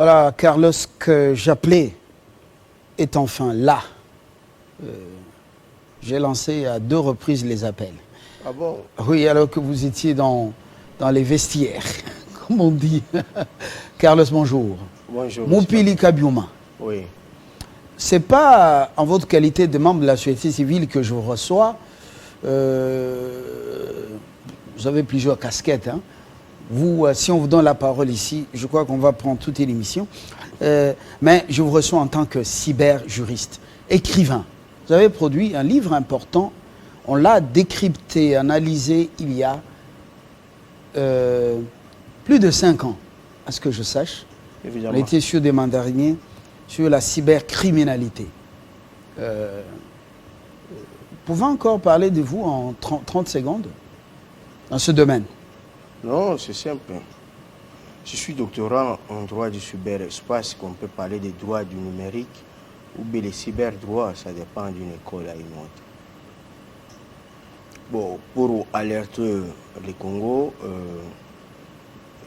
Voilà, Carlos que j'appelais est enfin là. J'ai lancé à 2 reprises les appels. Ah bon? Oui, alors que vous étiez dans les vestiaires, comme on dit. Carlos, bonjour. Bonjour. Moupili Kabiuma. Oui. C'est pas en votre qualité de membre de la société civile que je vous reçois. Vous avez plusieurs casquettes. Hein. Vous, si on vous donne la parole ici, je crois qu'on va prendre toute l'émission. Mais je vous reçois en tant que cyberjuriste, écrivain. Vous avez produit un livre important. On l'a décrypté, analysé il y a plus de 5 ans, à ce que je sache. Évidemment. On était sur des mandariniers, sur la cybercriminalité. Pouvez encore parler de vous en 30 secondes dans ce domaine? Non, c'est simple. Je suis doctorant en droit du cyberespace, qu'on peut parler des droits du numérique, ou bien les cyberdroits, ça dépend d'une école à une autre. Bon, pour alerter le Congo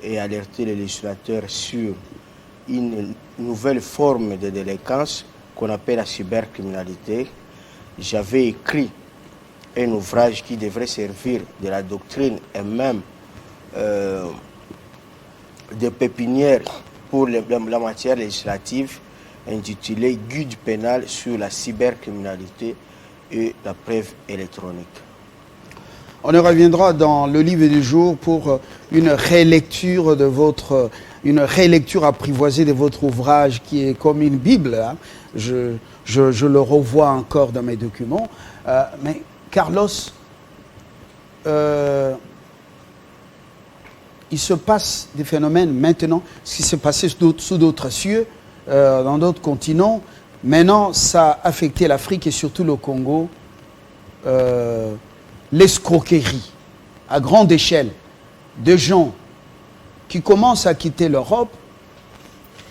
et alerter les législateurs sur une nouvelle forme de délinquance qu'on appelle la cybercriminalité, j'avais écrit un ouvrage qui devrait servir de la doctrine et même de pépinière pour la matière législative, intitulé Guide pénal sur la cybercriminalité et la preuve électronique. On y reviendra dans le livre du jour pour une rélecture de votre, une rélecture apprivoisée de votre ouvrage qui est comme une Bible. Hein. Je le revois encore dans mes documents. Mais Carlos, il se passe des phénomènes maintenant, ce qui s'est passé sous d'autres cieux, dans d'autres continents. Maintenant, ça a affecté l'Afrique et surtout le Congo. L'escroquerie à grande échelle de gens qui commencent à quitter l'Europe,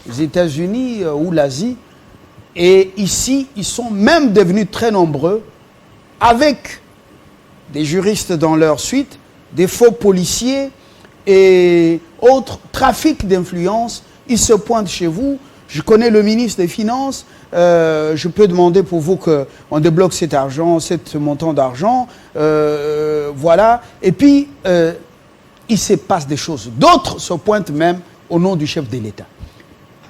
les États-Unis ou l'Asie, et ici, ils sont même devenus très nombreux, avec des juristes dans leur suite, des faux policiers et autres trafics d'influence. Ils se pointent chez vous. Je connais le ministre des Finances. Je peux demander pour vous qu'on débloque cet argent, ce montant d'argent. Voilà. Et puis, il se passe des choses. D'autres se pointent même au nom du chef de l'État.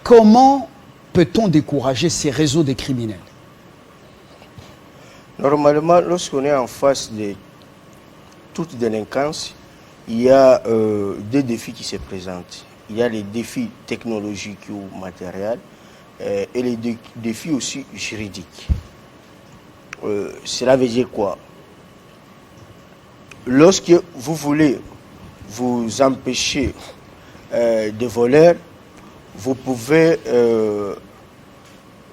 Comment peut-on décourager ces réseaux de criminels? Normalement, lorsqu'on est en face de toute délinquance, il y a deux défis qui se présentent. Il y a les défis technologiques ou matériels et les défis aussi juridiques. Cela veut dire quoi? Lorsque vous voulez vous empêcher de voleurs, vous pouvez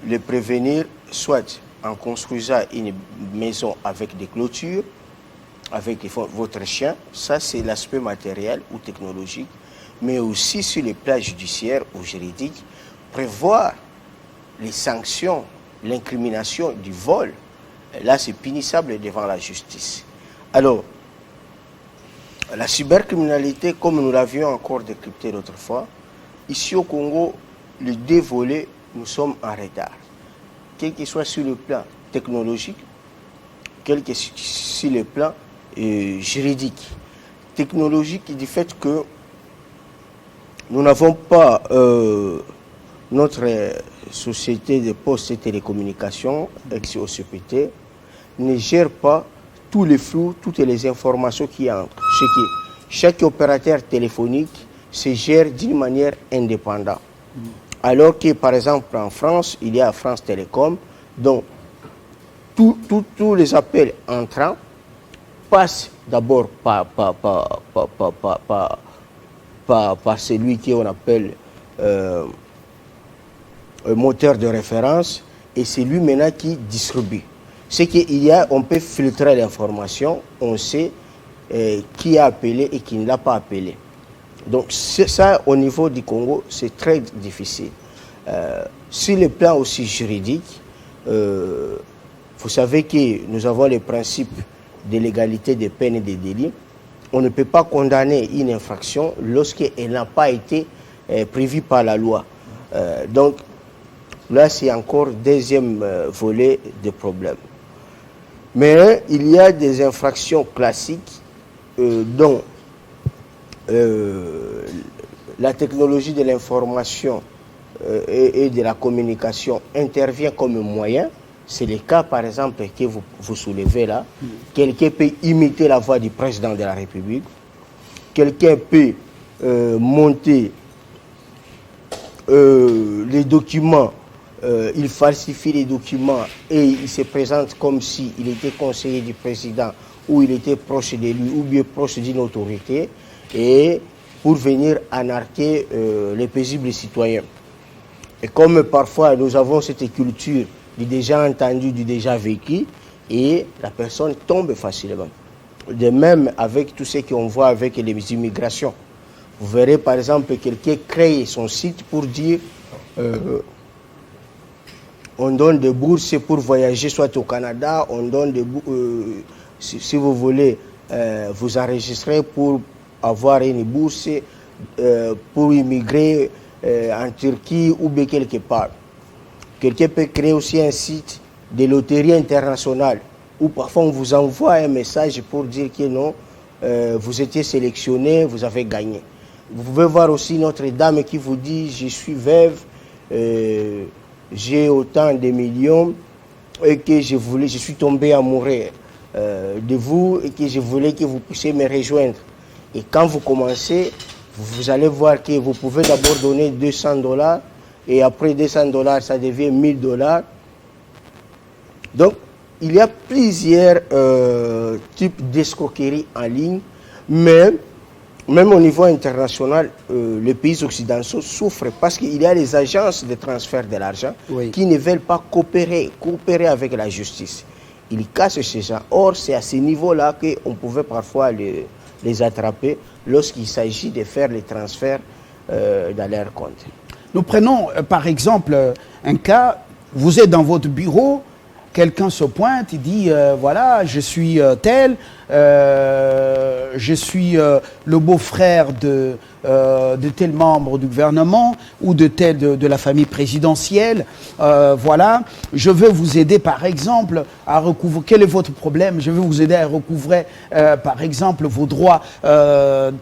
les prévenir soit en construisant une maison avec des clôtures, avec votre chien, ça c'est l'aspect matériel ou technologique, mais aussi sur les plans judiciaires ou juridiques, prévoir les sanctions, l'incrimination du vol. Là, c'est punissable devant la justice. Alors, la cybercriminalité, comme nous l'avions encore décrypté l'autre fois, ici au Congo, les deux volets, nous sommes en retard. Quel que soit sur le plan technologique, quel que soit sur le plan juridique. Technologique du fait que nous n'avons pas notre société de postes et télécommunications, ex-OCPT, ne gère pas tous les flux, toutes les informations qui entrent. Chaque opérateur téléphonique se gère d'une manière indépendante. Alors que, par exemple, en France, il y a France Télécom, donc tous les appels entrants passent d'abord par celui qu'on appelle un moteur de référence, et c'est lui maintenant qui distribue. C'est qu'on peut filtrer l'information, on sait qui a appelé et qui ne l'a pas appelé. Donc ça, au niveau du Congo, c'est très difficile. Sur le plan aussi juridique, vous savez que nous avons les principes de l'égalité des peines et des délits. On ne peut pas condamner une infraction lorsqu'elle n'a pas été prévue par la loi. Donc, là, c'est encore deuxième volet de problème. Mais il y a des infractions classiques dont la technologie de l'information et de la communication intervient comme moyen. C'est le cas, par exemple, que vous soulevez là. Quelqu'un peut imiter la voix du président de la République. Quelqu'un peut monter les documents, il falsifie les documents et il se présente comme s'il était conseiller du président ou il était proche de lui ou bien proche d'une autorité et pour venir anarquer les paisibles citoyens. Et comme parfois nous avons cette culture du déjà entendu, du déjà vécu, et la personne tombe facilement. De même avec tout ce qu'on voit avec les immigrations. Vous verrez par exemple quelqu'un crée son site pour dire on donne des bourses pour voyager soit au Canada, on donne des si vous voulez vous enregistrer pour avoir une bourse pour immigrer en Turquie ou bien quelque part. Quelqu'un peut créer aussi un site de loterie internationale où parfois on vous envoie un message pour dire que non, vous étiez sélectionné, vous avez gagné. Vous pouvez voir aussi Notre-Dame qui vous dit je suis veuve, j'ai autant de millions et que je suis tombé amoureux de vous et que je voulais que vous puissiez me rejoindre. Et quand vous commencez, vous allez voir que vous pouvez d'abord donner $200 et après $200, ça devient $1000. Donc, il y a plusieurs types d'escroqueries en ligne, mais même au niveau international, les pays occidentaux souffrent parce qu'il y a les agences de transfert de l'argent qui ne veulent pas coopérer avec la justice. Ils cassent ces gens. Or, c'est à ce niveau-là qu'on pouvait parfois les attraper lorsqu'il s'agit de faire les transferts dans leur compte. Nous prenons par exemple un cas, vous êtes dans votre bureau, quelqu'un se pointe, il dit voilà, je suis tel, je suis le beau-frère de tel membre du gouvernement ou de tel de la famille présidentielle. Voilà, je veux vous aider par exemple à recouvrer. Quel est votre problème? Je veux vous aider à recouvrer par exemple vos droits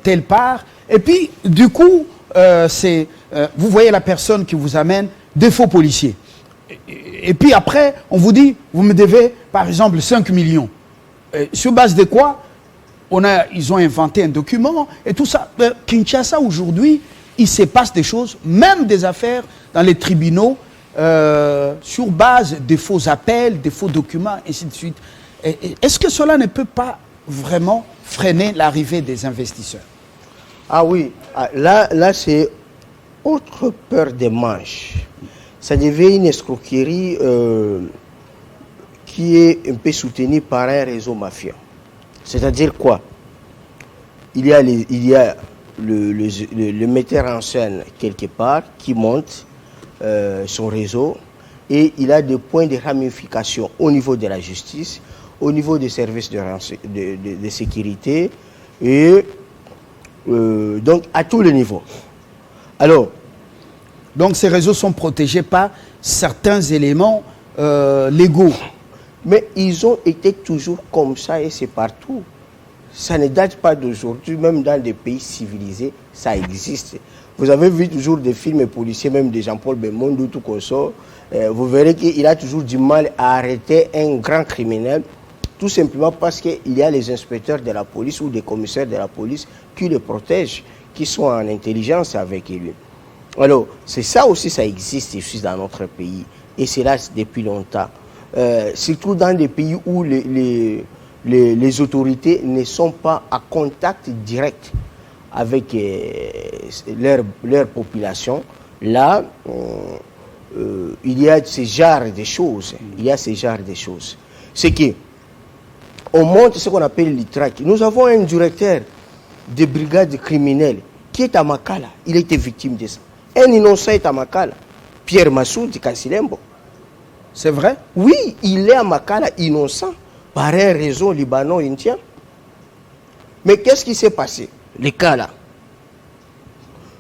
telle part. Et puis du coup, vous voyez la personne qui vous amène des faux policiers. Et puis après, on vous dit, vous me devez par exemple 5 millions. Sur base de quoi? Ils ont inventé un document et tout ça. Kinshasa aujourd'hui, il se passe des choses, même des affaires dans les tribunaux, sur base de faux appels, de faux documents, et ainsi de suite. Est-ce que cela ne peut pas vraiment freiner l'arrivée des investisseurs? Ah oui, là c'est autre peur des manches. Ça devient une escroquerie qui est un peu soutenue par un réseau mafieux. C'est-à-dire quoi? Il y a le metteur en scène quelque part qui monte son réseau et il a des points de ramification au niveau de la justice, au niveau des services de sécurité et donc à tous les niveaux. Alors, donc ces réseaux sont protégés par certains éléments légaux. Mais ils ont été toujours comme ça et c'est partout. Ça ne date pas d'aujourd'hui, même dans des pays civilisés, ça existe. Vous avez vu toujours des films policiers, même de Jean-Paul Belmondo, tout comme ça. Vous verrez qu'il a toujours du mal à arrêter un grand criminel, tout simplement parce qu'il y a les inspecteurs de la police ou des commissaires de la police qui le protègent, qui sont en intelligence avec lui. Alors, c'est ça aussi, ça existe ici dans notre pays. Et c'est là depuis longtemps. Surtout dans des pays où les autorités ne sont pas à contact direct avec leur population. Là, il y a ce genre de choses. C'est que on monte ce qu'on appelle l'ITRAC. Nous avons un directeur de brigade criminelle qui est à Makala. Il a été victime de ça. Un innocent est à Makala. Pierre Massoudi Kassilembo. C'est vrai? Oui, il est à Makala innocent par un réseau libano-indien. Mais qu'est-ce qui s'est passé? Les cas là.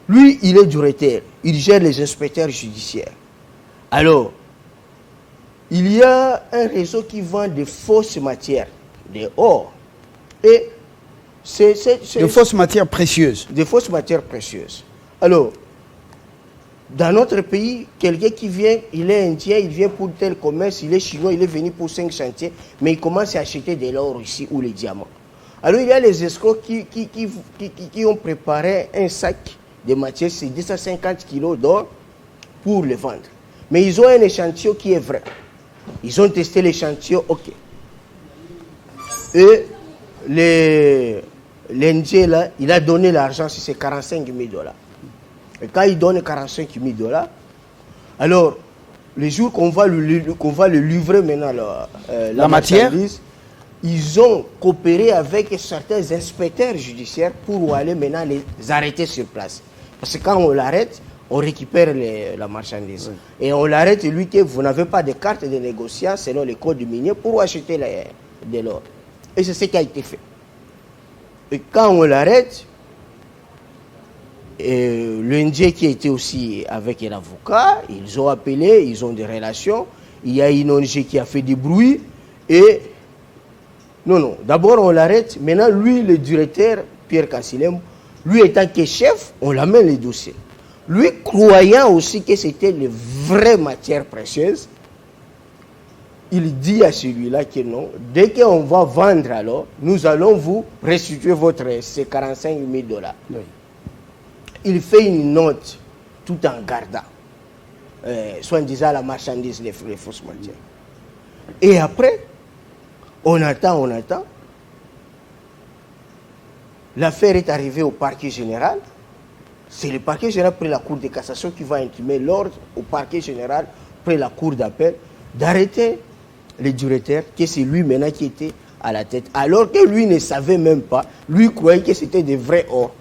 Lui, il est directeur. Il gère les inspecteurs judiciaires. Alors, il y a un réseau qui vend de fausses matières, des or. Et de fausses matières précieuses. Des fausses matières précieuses. Alors, dans notre pays, quelqu'un qui vient, il est indien, il vient pour tel commerce, il est chinois, il est venu pour 5 chantiers, mais il commence à acheter de l'or ici ou les diamants. Alors, il y a les escrocs qui ont préparé un sac de matière, c'est 250 kilos d'or pour le vendre. Mais ils ont un échantillon qui est vrai. Ils ont testé l'échantillon, ok. Et l'Indien, là, il a donné l'argent, c'est 45 000 $. Et quand il donne 45 000 $, alors, le jour qu'on va le livrer maintenant, la matière, ils ont coopéré avec certains inspecteurs judiciaires pour aller maintenant les arrêter sur place. Parce que quand on l'arrête, on récupère la marchandise. Oui. Et on l'arrête, lui, que vous n'avez pas de carte de négociant selon les codes miniers pour acheter de l'or. Et c'est ce qui a été fait. Et quand on l'arrête, l'Indien qui était aussi avec l'avocat, ils ont appelé, ils ont des relations. Il y a une ONG qui a fait du bruit. Et non, d'abord on l'arrête. Maintenant, lui, le directeur, Pierre Kassilem, lui étant que chef, on l'amène les dossiers. Lui, croyant aussi que c'était les vraies matières précieuses, il dit à celui-là que non, dès qu'on va vendre alors, nous allons vous restituer ces 45 000 $. Oui. Il fait une note tout en gardant, soit en disant la marchandise, les fausses matières. Et après, on attend. L'affaire est arrivée au parquet général. C'est le parquet général près la cour de cassation qui va intimer l'ordre au parquet général près la cour d'appel d'arrêter le directeur, que c'est lui maintenant qui était à la tête. Alors que lui ne savait même pas, lui croyait que c'était des vrais or.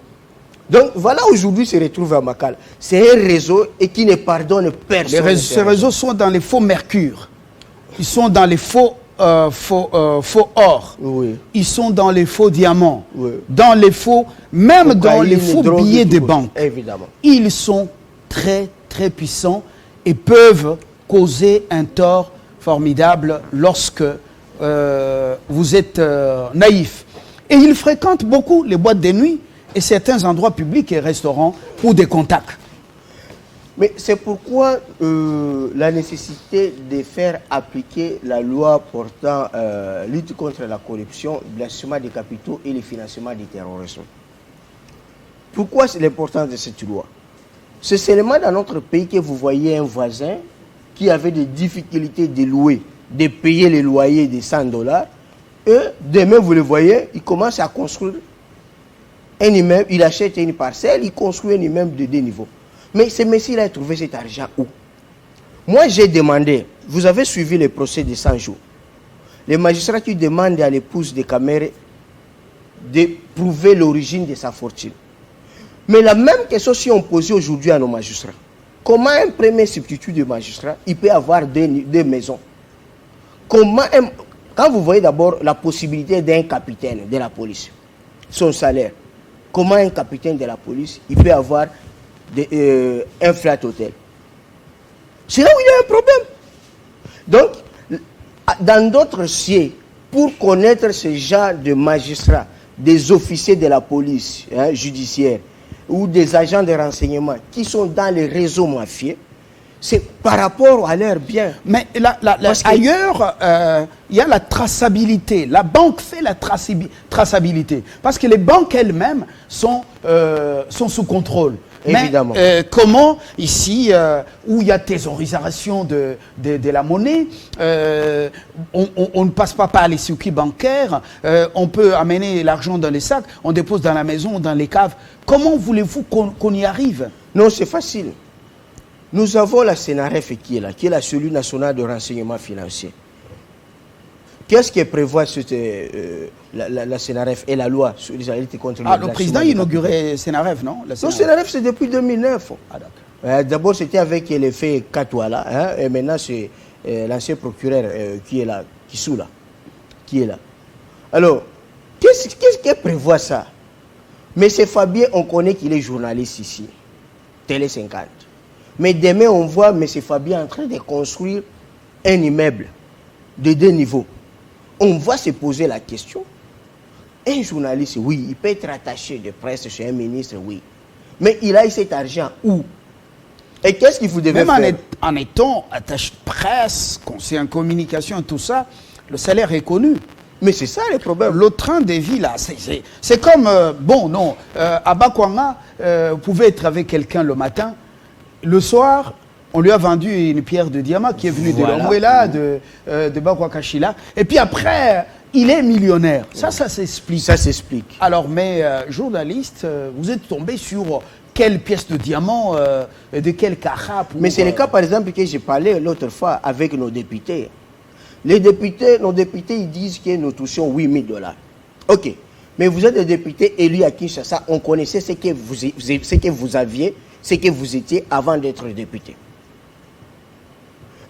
Donc voilà, aujourd'hui se retrouve à Makala. C'est un réseau et qui ne pardonne personne. Ces réseaux sont dans les faux mercure. Ils sont dans les faux or. Oui. Ils sont dans les faux diamants. Oui. Dans les faux, même dans les faux billets de banque. Évidemment. Ils sont très, très puissants et peuvent causer un tort formidable lorsque vous êtes naïf. Et ils fréquentent beaucoup les boîtes de nuit et certains endroits publics et restaurants pour des contacts. Mais c'est pourquoi la nécessité de faire appliquer la loi portant lutte contre la corruption, blanchiment des capitaux et le financement du terrorisme. Pourquoi c'est l'importance de cette loi? C'est seulement dans notre pays que vous voyez un voisin qui avait des difficultés de louer, de payer les loyers de 100 $. Et demain, vous le voyez, il commence à construire un immeuble, il achète une parcelle, il construit un immeuble de 2 niveaux. Mais ce monsieur a trouvé cet argent où? Moi, j'ai demandé, vous avez suivi le procès de 100 jours. Les magistrats qui demandent à l'épouse de Kamere de prouver l'origine de sa fortune. Mais la même question si on posait aujourd'hui à nos magistrats. Comment un premier substitut de magistrat, il peut avoir deux maisons? Quand vous voyez d'abord la possibilité d'un capitaine de la police, son salaire, comment un capitaine de la police, il peut avoir un flat hôtel? C'est là où il y a un problème. Donc, dans d'autres dossiers, pour connaître ce genre de magistrats, des officiers de la police judiciaire ou des agents de renseignement qui sont dans les réseaux mafieux, c'est par rapport à leur bien. Mais ailleurs, il y a la traçabilité. La banque fait la traçabilité. Parce que les banques elles-mêmes sont sous contrôle. Évidemment. Mais comment, ici, où il y a thésaurisation de la monnaie, on ne passe pas par les circuits bancaires, on peut amener l'argent dans les sacs, on dépose dans la maison, dans les caves. Comment voulez-vous qu'on y arrive? Non, c'est facile. Nous avons la CNRF qui est la cellule nationale de renseignement financier. Qu'est-ce qui prévoit la CNRF et la loi sur les luttes contre le le président a inauguré CNRF, non? Non, CNRF, c'est depuis 2009. D'abord, c'était avec l'effet Katouala, et maintenant, c'est l'ancien procureur qui est là, qui est là. Alors, qu'est-ce qui prévoit ça? Mais c'est Fabien, on connaît qu'il est journaliste ici. Télé 50. Mais demain, on voit M. Fabien en train de construire un immeuble de 2 niveaux. On va se poser la question. Un journaliste, oui, il peut être attaché de presse chez un ministre, oui. Mais il a eu cet argent où? Et qu'est-ce qu'il vous devez faire? Même en étant attaché de presse, conseiller en communication, tout ça, le salaire est connu. Mais c'est ça le problème. Le train de vie, là, c'est comme, bon, non, à Bakwanga, vous pouvez être avec quelqu'un le matin, le soir, on lui a vendu une pierre de diamant qui est venue de Lomwela, de Bakwakashila, et puis après, il est millionnaire. Ça s'explique. Ça s'explique. Alors, mais journaliste, vous êtes tombé sur quelle pièce de diamant, de quel carat pour, mais c'est le cas, par exemple, que j'ai parlé l'autre fois avec nos députés. Les députés, nos députés, ils disent que nous touchons 8 000 $. Ok. Mais vous êtes des députés élus à Kinshasa. On connaissait ce que vous aviez, ce que vous étiez avant d'être député.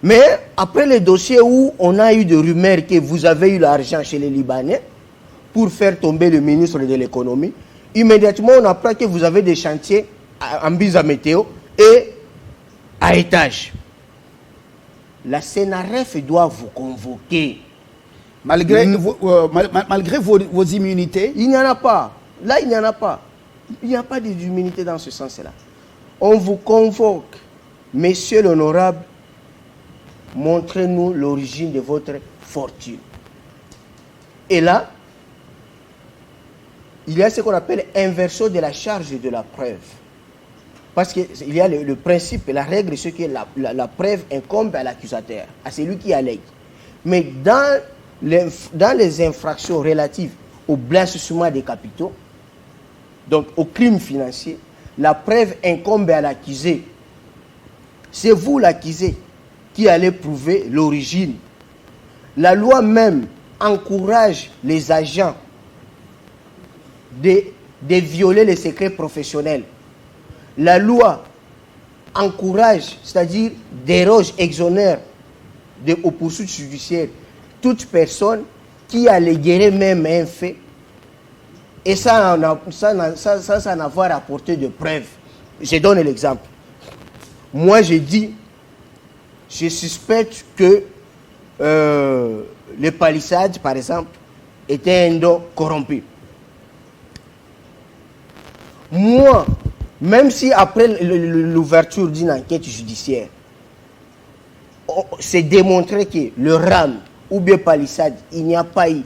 Mais après les dossiers où on a eu des rumeurs que vous avez eu l'argent chez les Libanais pour faire tomber le ministre de l'économie, immédiatement on apprend que vous avez des chantiers en bise à météo et à étage. La CNRF doit vous convoquer. Malgré vos immunités? Il n'y en a pas. Là, il n'y en a pas. Il n'y a pas d'immunité dans ce sens-là. On vous convoque. Messieurs l'honorable, montrez-nous l'origine de votre fortune. Et là, il y a ce qu'on appelle inversion de la charge de la preuve. Parce qu'il y a le principe et la règle, ce que la preuve incombe à l'accusateur, à celui qui allègue. Mais dans les infractions relatives au blanchissement des capitaux, donc au crime financier, la preuve incombe à l'accusé. C'est vous l'accusé qui allez prouver l'origine. La loi même encourage les agents de violer les secrets professionnels. La loi encourage, c'est-à-dire déroge, exonère aux poursuites judiciaires toute personne qui alléguerait même un fait et sans en avoir apporté de preuves. Je donne l'exemple. Moi, je dis, je suspecte que le palissade, par exemple, était un don corrompu. Moi, même si après l'ouverture d'une enquête judiciaire, c'est démontré que le RAM ou bien palissade, il n'y a pas eu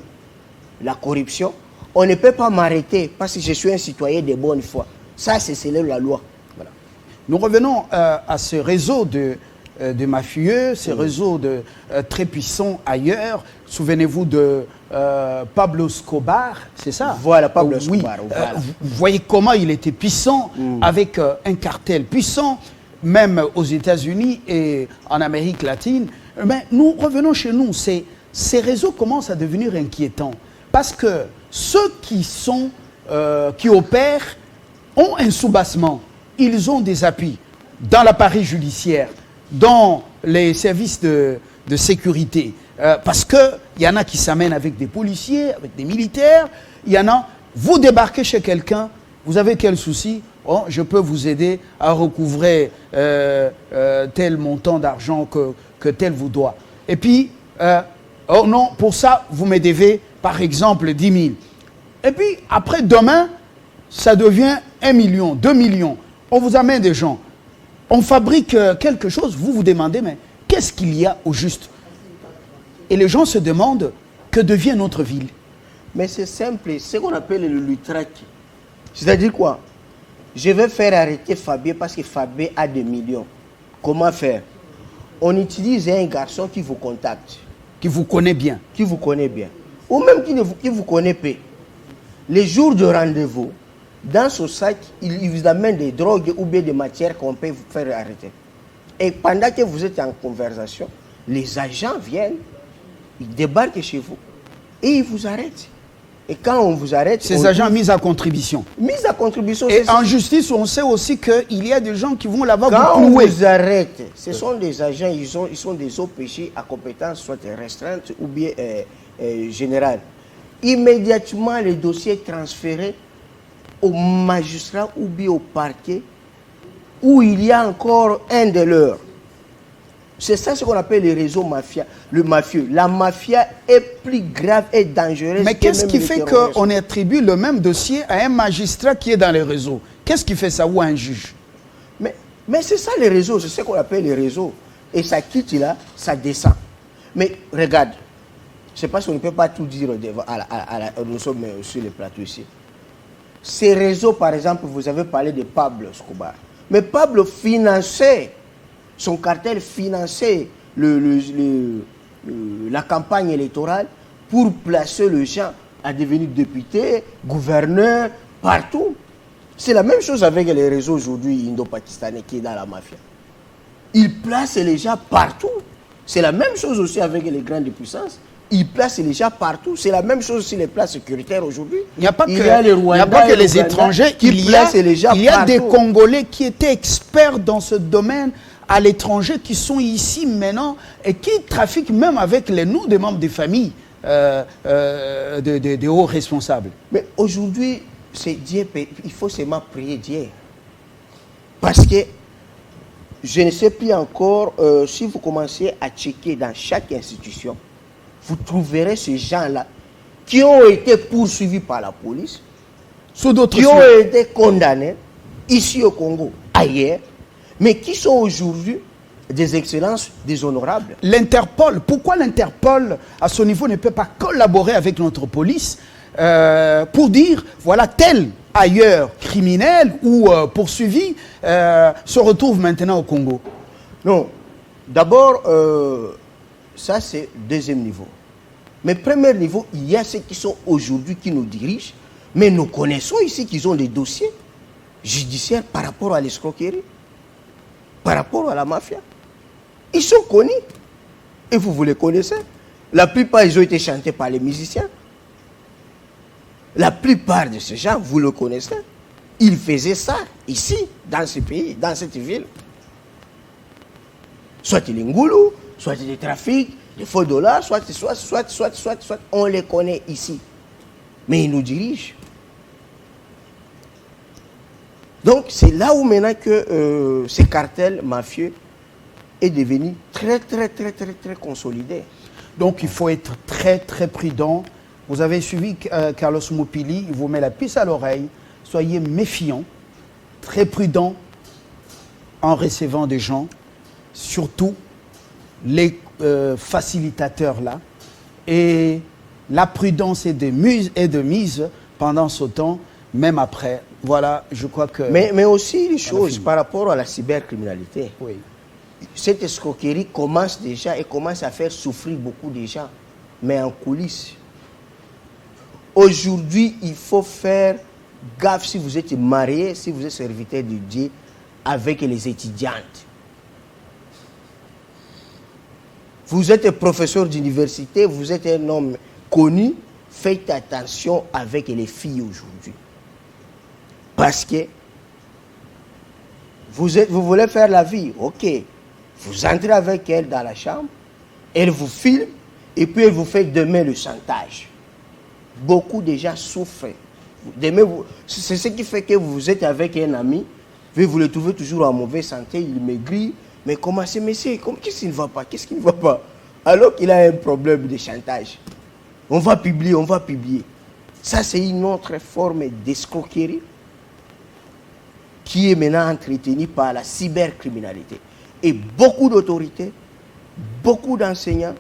la corruption, on ne peut pas m'arrêter parce que je suis un citoyen de bonne foi. Ça, c'est la loi. Voilà. Nous revenons à ce réseau de mafieux, ces réseaux très puissants ailleurs. Souvenez-vous de Pablo Escobar, c'est ça? Voilà, Pablo Escobar. Oui. Vous voyez comment il était puissant avec un cartel puissant, même aux États-Unis et en Amérique latine. Mais nous revenons chez nous. Ces réseaux commencent à devenir inquiétants parce que ceux qui opèrent ont un soubassement. Ils ont des appuis dans l'appareil judiciaire, dans les services de sécurité. Parce qu'il y en a qui s'amènent avec des policiers, avec des militaires. Il y en a, vous débarquez chez quelqu'un, vous avez quel souci? Oh, je peux vous aider à recouvrer tel montant d'argent que tel vous doit. Et puis, oh non, pour ça, vous me devez, par exemple, 10 000. Et puis, après, demain, ça devient 1 million, 2 millions. On vous amène des gens. On fabrique quelque chose, vous vous demandez, mais qu'est-ce qu'il y a au juste? Et les gens se demandent, que devient notre ville? Mais c'est simple, c'est ce qu'on appelle le lutrac. C'est-à-dire quoi? Je vais faire arrêter Fabien parce que Fabien a des millions. Comment faire? On utilise un garçon qui vous contacte. Qui vous connaît bien. Qui vous connaît bien. Ou même qui vous connaît peu. Les jours de rendez-vous, dans ce sac, il vous amène des drogues ou bien des matières qu'on peut vous faire arrêter. Et pendant que vous êtes en conversation, les agents viennent, ils débarquent chez vous et ils vous arrêtent. Et quand on vous arrête... Ces agents mis à contribution. Mis à contribution. Et en justice, on sait aussi qu'il y a des gens qui vont là-bas quand vous clouer. On vous arrête, ce sont des agents, ils sont des OPJ à compétence soit restreinte ou bien générale. Immédiatement, le dossier est transféré au magistrat ou bien au parquet où il y a encore un de leurs. C'est ça ce qu'on appelle les réseaux mafia, le mafieux. La mafia est plus grave et dangereuse. Mais qu'est-ce qui fait qu'on attribue le même dossier à un magistrat qui est dans les réseaux? Qu'est-ce qui fait ça, ou à un juge? Mais c'est ça les réseaux, c'est ce qu'on appelle les réseaux. Et ça quitte là, ça descend. Mais regarde, je ne sais pas si on ne peut pas tout dire, nous sommes sur les plateaux ici. Ces réseaux, par exemple, vous avez parlé de Pablo Escobar. Mais Pablo finançait, son cartel finançait la campagne électorale pour placer les gens à devenir députés, gouverneurs, partout. C'est la même chose avec les réseaux aujourd'hui indo-pakistanais qui est dans la mafia. Ils placent les gens partout. C'est la même chose aussi avec les grandes puissances. Ils placent les gens partout. C'est la même chose sur les places sécuritaires aujourd'hui. Il n'y a pas que les étrangers. Il y a des Congolais qui étaient experts dans ce domaine à l'étranger, qui sont ici maintenant et qui trafiquent même avec les noms des membres des familles des hauts responsables. Mais aujourd'hui, c'est Dieu, il faut seulement prier Dieu. Parce que je ne sais plus encore, si vous commencez à checker dans chaque institution, vous trouverez ces gens-là qui ont été poursuivis par la police, qui ont été condamnés ici au Congo, ailleurs, mais qui sont aujourd'hui des excellences déshonorables. L'Interpol, pourquoi l'Interpol, à ce niveau, ne peut pas collaborer avec notre police pour dire, voilà, tel ailleurs criminel ou poursuivi se retrouve maintenant au Congo? Non, d'abord, ça c'est deuxième niveau. Mais premier niveau, il y a ceux qui sont aujourd'hui qui nous dirigent, mais nous connaissons ici qu'ils ont des dossiers judiciaires par rapport à l'escroquerie, par rapport à la mafia. Ils sont connus. Et vous les connaissez. La plupart, ils ont été chantés par les musiciens. La plupart de ces gens, vous le connaissez. Ils faisaient ça ici, dans ce pays, dans cette ville. Soit il est Ngoulou, soit il est trafic, des faux dollars, soit, on les connaît ici. Mais ils nous dirigent. Donc c'est là où maintenant que ces cartels mafieux est devenu très consolidé. Donc il faut être très prudent. Vous avez suivi Carlos Mopili, il vous met la puce à l'oreille. Soyez méfiants, très prudents en recevant des gens, surtout les facilitateurs là. Et la prudence est de mise pendant ce temps, même après. Voilà, je crois que... Mais aussi les choses par rapport à la cybercriminalité. Oui. Cette escroquerie commence déjà et commence à faire souffrir beaucoup de gens, mais en coulisses. Aujourd'hui, il faut faire gaffe si vous êtes marié, si vous êtes serviteur de Dieu, avec les étudiantes. Vous êtes professeur d'université, vous êtes un homme connu, faites attention avec les filles aujourd'hui. Parce que vous voulez faire la vie, ok. Vous entrez avec elle dans la chambre, elle vous filme, et puis elle vous fait demain le chantage. Beaucoup de gens souffrent. C'est ce qui fait que vous êtes avec un ami, vous le trouvez toujours en mauvaise santé, il maigrit, mais comment c'est, monsieur, qu'est-ce qui ne va pas? Qu'est-ce qui ne va pas? Alors qu'il a un problème de chantage. On va publier. Ça, c'est une autre forme d'escroquerie qui est maintenant entretenue par la cybercriminalité. Et beaucoup d'autorités, beaucoup d'enseignants,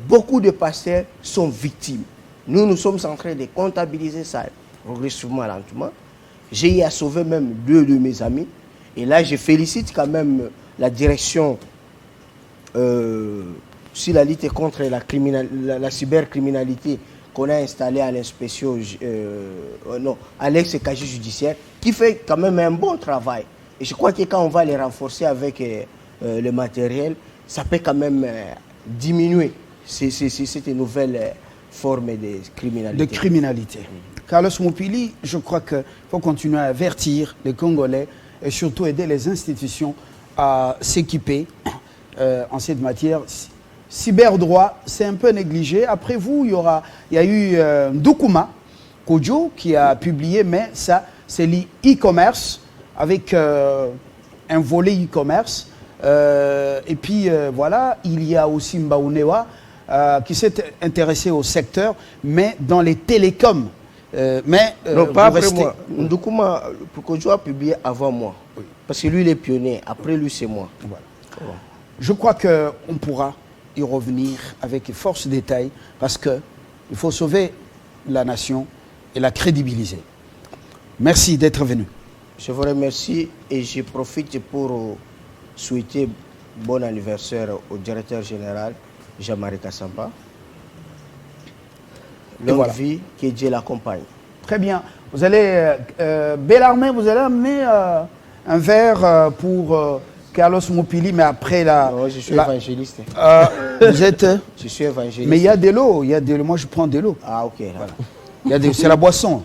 beaucoup de pasteurs sont victimes. Nous sommes en train de comptabiliser ça progressivement, lentement. J'ai eu à sauver même 2 de mes amis. Et là, je félicite quand même la direction sur la lutte contre la cybercriminalité qu'on a installée à l'inspection, à l'ex-casier judiciaire, qui fait quand même un bon travail. Et je crois que quand on va les renforcer avec le matériel, ça peut quand même diminuer cette nouvelle forme de criminalité. Carlos Mopili, je crois qu'il faut continuer à avertir les Congolais et surtout aider les institutions à s'équiper en cette matière. Cyberdroit, c'est un peu négligé. Après vous, il y a eu Doukouma Kodjo qui a publié, mais ça, c'est l'e-commerce avec un volet e-commerce. Et puis voilà, il y a aussi Mbaounewa qui s'est intéressé au secteur, mais dans les télécoms. Non, pas après moi. Ndoukouma, Pokodjo a publié avant moi. Oui. Parce que lui, il est pionnier. Après lui, c'est moi. Voilà. Oh. Je crois qu'on pourra y revenir avec force détail parce qu'il faut sauver la nation et la crédibiliser. Merci d'être venu. Je vous remercie et je profite pour souhaiter bon anniversaire au directeur général Jean-Marie Kassamba. Longue vie, que Dieu l'accompagne. Très bien. Vous allez, Bellarmé, vous allez amener un verre pour Carlos Mopili, mais après la... Non, je suis évangéliste. Vous êtes... Je suis évangéliste. Mais il y a de l'eau, moi je prends de l'eau. Ah ok. Voilà. C'est la boisson.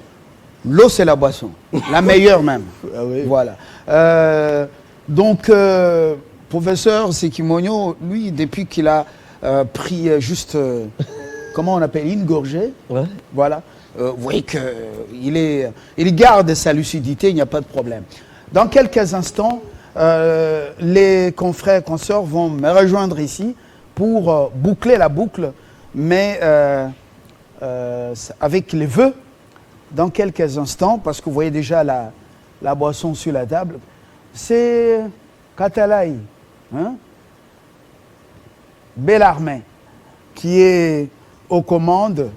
L'eau c'est la boisson. La meilleure même. Ah, oui. Voilà. Donc, professeur Sekimonyo, lui, depuis qu'il a pris juste... comment on appelle, une gorgée. Ouais. Voilà. Vous voyez qu'il garde sa lucidité, il n'y a pas de problème. Dans quelques instants, les confrères, consorts vont me rejoindre ici pour boucler la boucle, mais avec les vœux, dans quelques instants, parce que vous voyez déjà la boisson sur la table. C'est Katalaï, hein? Bellarmé, qui est aux commandes,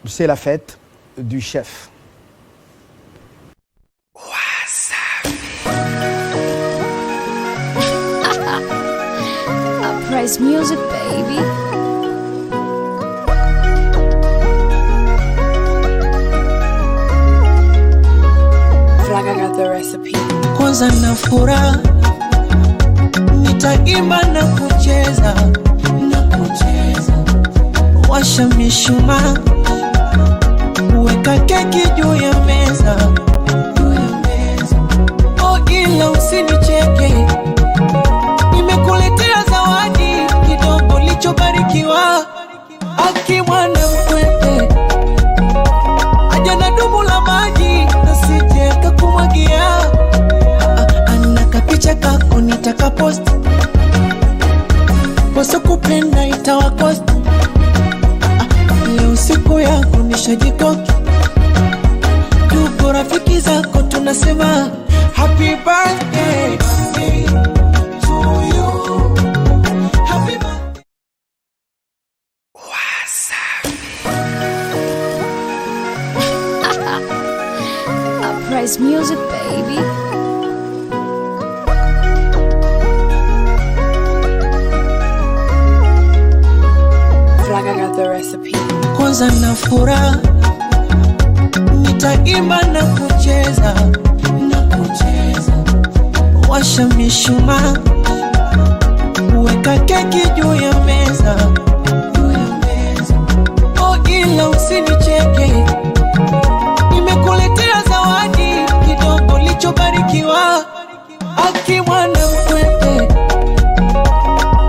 c'est la fête du chef. Uprise music, baby. Flag, I got the recipe. Kwanza na furaha, nitaimba na kucheza. Washa mishumaa, weka keki juu ya meza. Oh, ila usinicheke, nimekuletea zawadi kidogo lichobarikiwa. Aki mwana mkwete, aja na dumu la maji, nasije kakumwagia. Ana kapicha kako nitakapost, poso kupenda itawakost. Leo siku yako nishajikoki, tuko rafiki zako tunasema happy birthday to you, happy birthday. Uprise music, baby. Flag, I got the recipe. Kwanza na furaha, nitaimba na kucheza. Washa mishumaa, weka keki juu ya meza. Oh, ila usinicheke, nimekuletea zawadi kidogo lichobarikiwa. Aki mwana mkwete,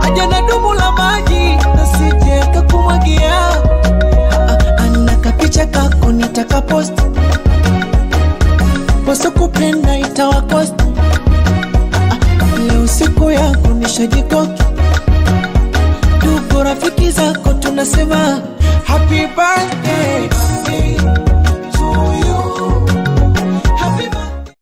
aja na dumu la maji, nasije kakumwagia. Ana kapicha kako nitakapost, poso kupenda itawakost. Leo siku yako nishajikoki, tuko rafiki zako tunasema happy birthday to you, happy birthday.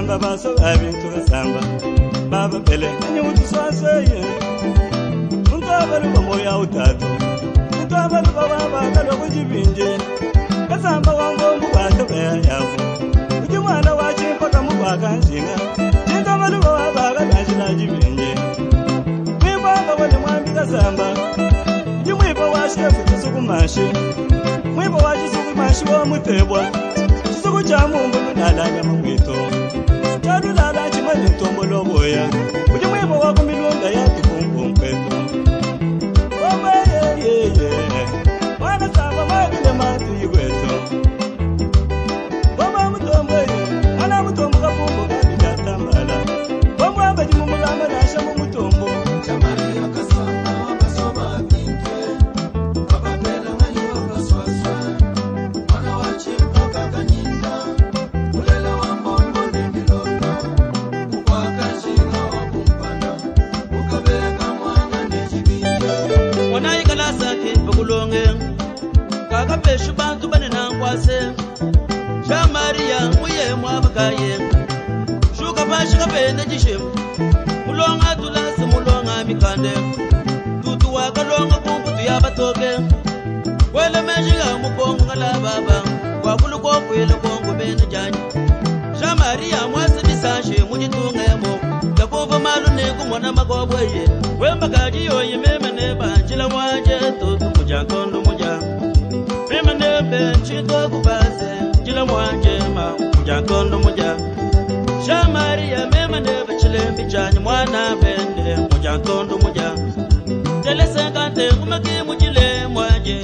samba baso abintu kasamba baba pele ni utusaseye untabalu bamoya utatu untabalu baba kalo kujibinje kasamba wango mubata baya yafu ujumana wachi paka mubaka nzinga untabalu baba kadashina jibinje mwibaba wale mwambi kasamba ujumwiba washefu tusukumashi mwiba wachisukumashi wa mutebwa chisuku cha mungu nalanya mwito Chadu lala chimani tombo loboya ujumwiba wako milonda ya tikumbu mpeto Oba ye wana saba magile matu yigweto Oba mutombo ye wana mutombo kapumbo kabida tambala Oba wamba jimumulama na shamu mutombo Chamari ya kasama wabasoba binte Baba pela mani wabaswaswa Wana wachimpa kakanyinda Ulela wambombo nemilona Ukwakashina wakumpana Ukabeka mwana nejibinja Wana ikalasa kipakulonge Kaka peshu bantu bane nangwase Shamaria muye mwabakaye Shuka bashika bene jishim Mulonga tulase mulonga mikande Tutu wakalonga kumputu yabatoke Kwele meshiga mukongo ngala baba Wakulu kwa kwele kongo bene jani Shamaria mwase disashe mujitungemo Yakuva malu neku mwana magobweye Wemba kaji yoye meme neba Chila waje tutu muja kondo muja Meme nebe nchito kubaze Chila waje ma muja kondo muja Shamaria meme nebe chile mbichani mwana bende Muja kondo muja Tele 50 kumaki mujile mwaje